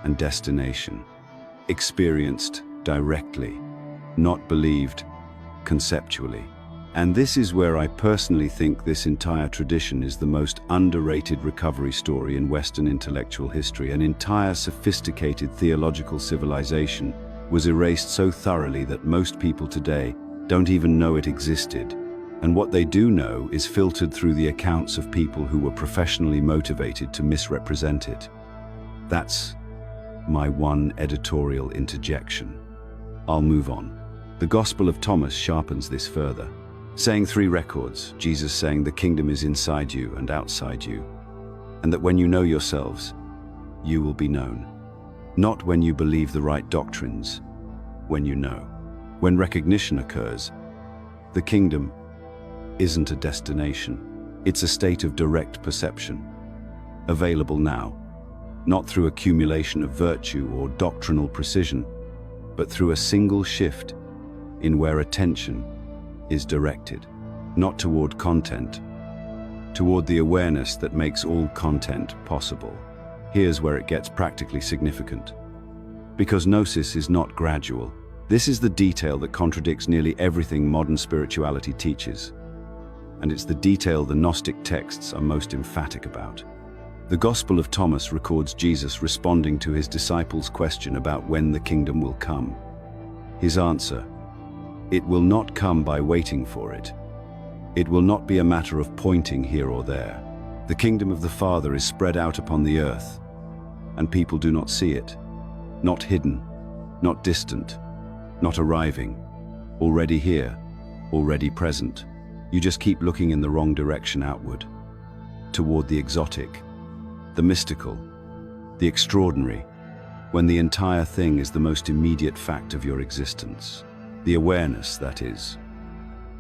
and destination. Experienced directly, not believed conceptually. And this is where I personally think this entire tradition is the most underrated recovery story in Western intellectual history. An entire sophisticated theological civilization was erased so thoroughly that most people today don't even know it existed. And what they do know is filtered through the accounts of people who were professionally motivated to misrepresent it. That's my one editorial interjection. I'll move on. The Gospel of Thomas sharpens this further, saying 3 records, Jesus saying the kingdom is inside you and outside you, and that when you know yourselves, you will be known. Not when you believe the right doctrines, when you know. When recognition occurs, the kingdom isn't a destination, it's a state of direct perception, available now, not through accumulation of virtue or doctrinal precision, but through a single shift in where attention is directed, not toward content, toward the awareness that makes all content possible. Here's where it gets practically significant. Because Gnosis is not gradual. This is the detail that contradicts nearly everything modern spirituality teaches. And it's the detail the Gnostic texts are most emphatic about. The Gospel of Thomas records Jesus responding to his disciples' question about when the kingdom will come. His answer: it will not come by waiting for it. It will not be a matter of pointing here or there. The kingdom of the Father is spread out upon the earth, and people do not see it. Not hidden, not distant, not arriving. Already here, already present. You just keep looking in the wrong direction outward, toward the exotic, the mystical, the extraordinary, when the entire thing is the most immediate fact of your existence. The awareness, that is,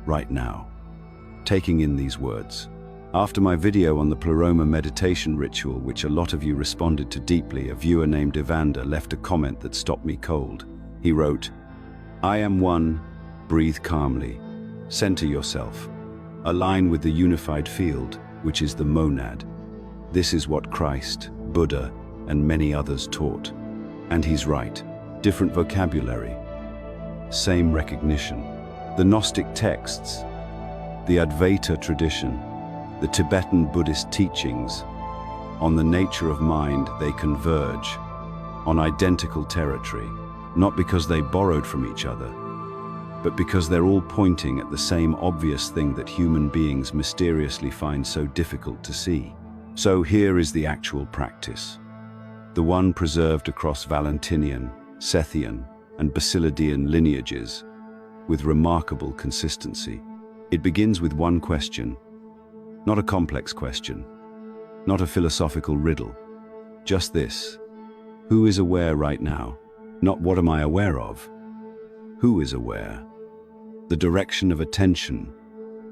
right now. Taking in these words. After my video on the Pleroma meditation ritual, which a lot of you responded to deeply, a viewer named Evander left a comment that stopped me cold. He wrote, "I am one, breathe calmly, center yourself, align with the unified field, which is the monad. This is what Christ, Buddha, and many others taught." And he's right. Different vocabulary, same recognition. The Gnostic texts, the Advaita tradition, the Tibetan Buddhist teachings, on the nature of mind, they converge on identical territory, not because they borrowed from each other, but because they're all pointing at the same obvious thing that human beings mysteriously find so difficult to see. So here is the actual practice, the one preserved across Valentinian, Sethian, and Basilidean lineages, with remarkable consistency. It begins with one question, not a complex question, not a philosophical riddle, just this: who is aware right now? Not what am I aware of? Who is aware? The direction of attention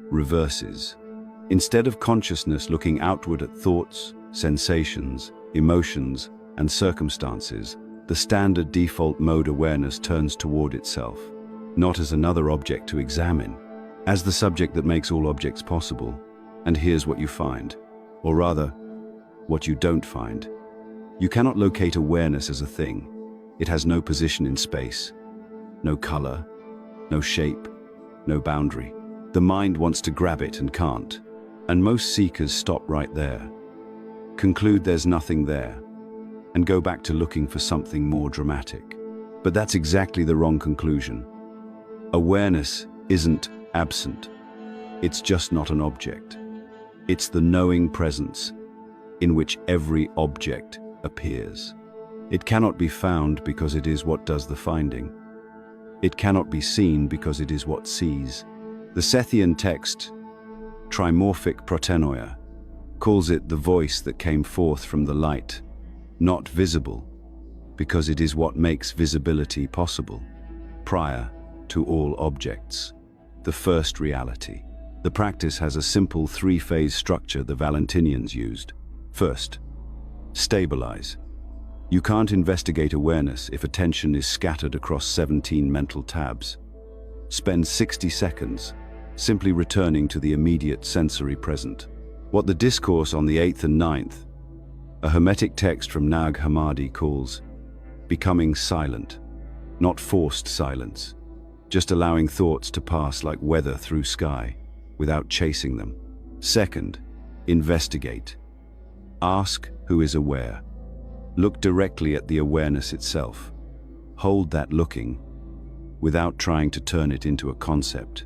reverses. Instead of consciousness looking outward at thoughts, sensations, emotions, and circumstances, the standard default mode awareness turns toward itself, not as another object to examine, as the subject that makes all objects possible. And here's what you find, or rather, what you don't find. You cannot locate awareness as a thing. It has no position in space, no color, no shape, no boundary. The mind wants to grab it and can't, and most seekers stop right there, conclude there's nothing there, and go back to looking for something more dramatic. But that's exactly the wrong conclusion. Awareness isn't absent. It's just not an object. It's the knowing presence in which every object appears. It cannot be found because it is what does the finding. It cannot be seen because it is what sees. The Sethian text, Trimorphic Protenoia, calls it the voice that came forth from the light, not visible, because it is what makes visibility possible, prior to all objects, the first reality. The practice has a simple 3-phase structure the Valentinians used. First, stabilize. You can't investigate awareness if attention is scattered across 17 mental tabs. Spend 60 seconds simply returning to the immediate sensory present. What the discourse on the 8th and 9th, a Hermetic text from Nag Hammadi, calls becoming silent, not forced silence, just allowing thoughts to pass like weather through sky, without chasing them. Second, investigate. Ask who is aware. Look directly at the awareness itself. Hold that looking, without trying to turn it into a concept.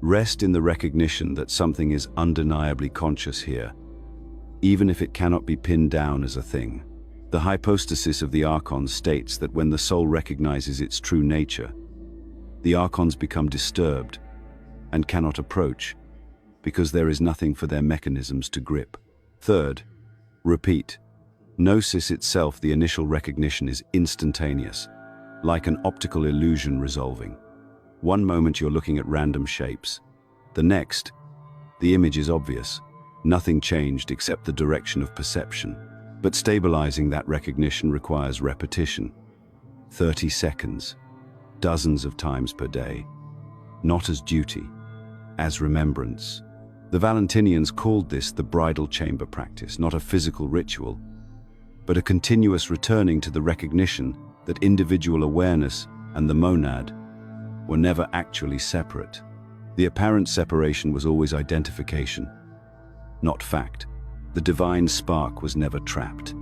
Rest in the recognition that something is undeniably conscious here, even if it cannot be pinned down as a thing. The hypostasis of the Archons states that when the soul recognizes its true nature, the Archons become disturbed and cannot approach, because there is nothing for their mechanisms to grip. Third, repeat. Gnosis itself, the initial recognition is instantaneous, like an optical illusion resolving. One moment you're looking at random shapes. The next, the image is obvious. Nothing changed except the direction of perception. But stabilizing that recognition requires repetition. 30 seconds, dozens of times per day. Not as duty, as remembrance. The Valentinians called this the bridal chamber practice, not a physical ritual, but a continuous returning to the recognition that individual awareness and the monad were never actually separate. The apparent separation was always identification, not fact. The divine spark was never trapped.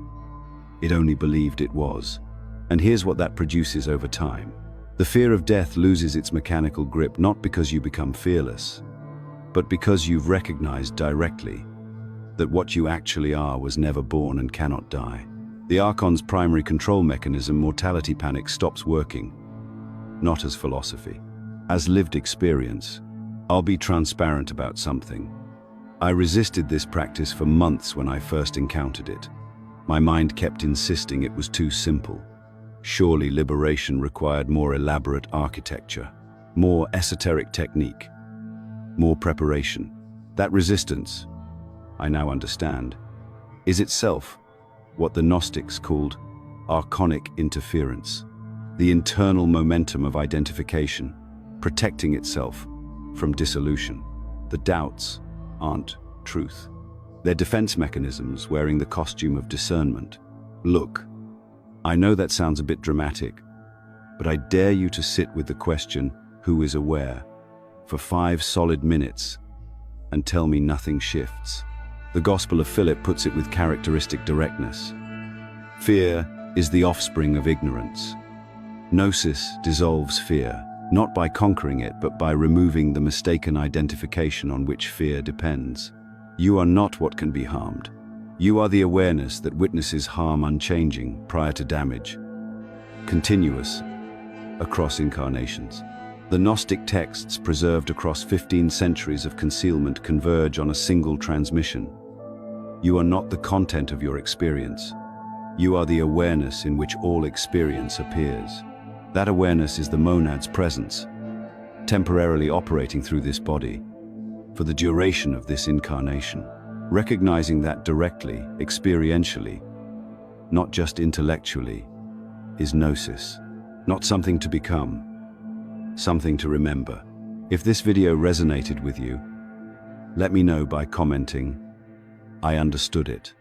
It only believed it was. And here's what that produces over time. The fear of death loses its mechanical grip, not because you become fearless, but because you've recognized directly that what you actually are was never born and cannot die. The Archon's primary control mechanism, mortality panic, stops working, not as philosophy, as lived experience. I'll be transparent about something. I resisted this practice for months when I first encountered it. My mind kept insisting it was too simple. Surely liberation required more elaborate architecture, more esoteric technique, more preparation. That resistance, I now understand, is itself what the Gnostics called archonic interference, the internal momentum of identification, protecting itself from dissolution. The doubts aren't truth. They're defense mechanisms wearing the costume of discernment. Look, I know that sounds a bit dramatic, but I dare you to sit with the question, who is aware, for 5 solid minutes and tell me nothing shifts. The Gospel of Philip puts it with characteristic directness. Fear is the offspring of ignorance. Gnosis dissolves fear, not by conquering it, but by removing the mistaken identification on which fear depends. You are not what can be harmed. You are the awareness that witnesses harm unchanging prior to damage, continuous across incarnations. The Gnostic texts preserved across 15 centuries of concealment converge on a single transmission. You are not the content of your experience. You are the awareness in which all experience appears. That awareness is the monad's presence, temporarily operating through this body for the duration of this incarnation. Recognizing that directly, experientially, not just intellectually, is Gnosis. Not something to become, something to remember. If this video resonated with you, let me know by commenting, I understood it.